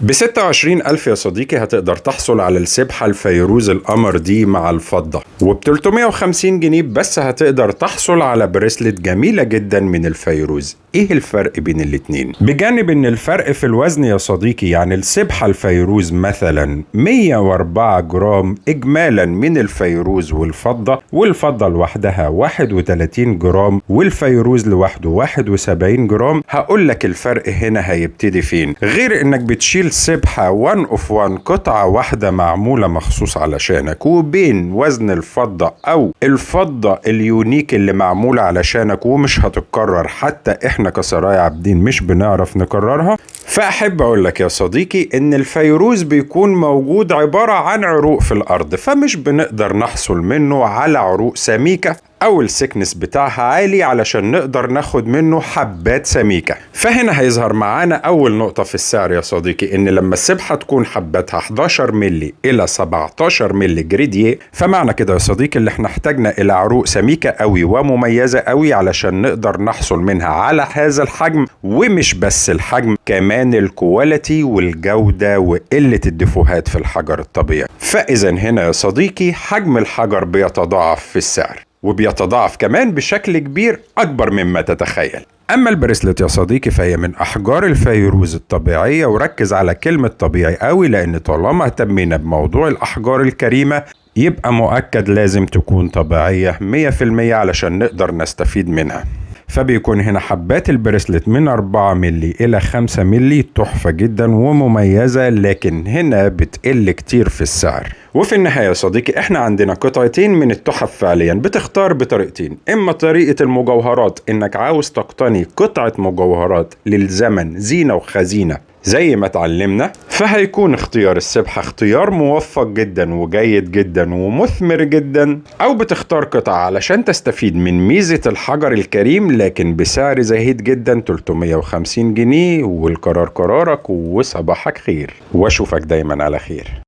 ب26,000 يا صديقي هتقدر تحصل على السبحة الفيروز القمر دي مع الفضة، وب350 جنيه بس هتقدر تحصل على بريسلت جميلة جدا من الفيروز. ايه الفرق بين الاتنين؟ بجانب ان الفرق في الوزن يا صديقي، يعني السبحة الفيروز مثلا 104 جرام اجمالا من الفيروز والفضة، والفضة لوحدها 31 جرام والفيروز لوحده 71 جرام. هقول لك الفرق هنا هيبتدي فين، غير انك بتشيل سبحة 1 of 1 قطعة واحدة معمولة مخصوص علشانك، وبين وزن الفضة او الفضة اليونيك اللي معمولة علشانك ومش هتتكرر، حتى احنا كسرايا عابدين مش بنعرف نكررها. فأحب أقول لك يا صديقي إن الفيروز بيكون موجود عبارة عن عروق في الأرض، فمش بنقدر نحصل منه على عروق سميكة أو السكنس بتاعها عالي علشان نقدر ناخد منه حبات سميكة. فهنا هيظهر معانا أول نقطة في السعر يا صديقي، إن لما السبحة تكون حباتها 11 ملي إلى 17 ملي جريديه، فمعنى كده يا صديقي اللي احنا احتاجنا إلى عروق سميكة قوي ومميزة قوي علشان نقدر نحصل منها على هذا الحجم، ومش بس الحجم، كمان الكواليتي والجودة وقلة الدفوهات في الحجر الطبيعي. فإذا هنا يا صديقي حجم الحجر بيتضاعف في السعر، وبيتضاعف كمان بشكل كبير أكبر مما تتخيل. أما البريسلت يا صديقي فهي من أحجار الفيروز الطبيعية، وركز على كلمة طبيعي قوي، لأن طالما اهتمينا بموضوع الأحجار الكريمة يبقى مؤكد لازم تكون طبيعية 100% علشان نقدر نستفيد منها. فبيكون هنا حبات البريسلت من 4 ملي إلى 5 ملي، تحفة جدا ومميزة، لكن هنا بتقل كتير في السعر. وفي النهاية يا صديقي احنا عندنا قطعتين من التحف فعليا، بتختار بطريقتين، اما طريقة المجوهرات انك عاوز تقتني قطعة مجوهرات للزمن زينة وخزينة زي ما اتعلمنا، فهيكون اختيار السبحة اختيار موفق جدا وجيد جدا ومثمر جدا، او بتختار قطعة علشان تستفيد من ميزة الحجر الكريم لكن بسعر زهيد جدا 350 جنيه. والقرار قرارك، وصباحك خير، واشوفك دايما على خير.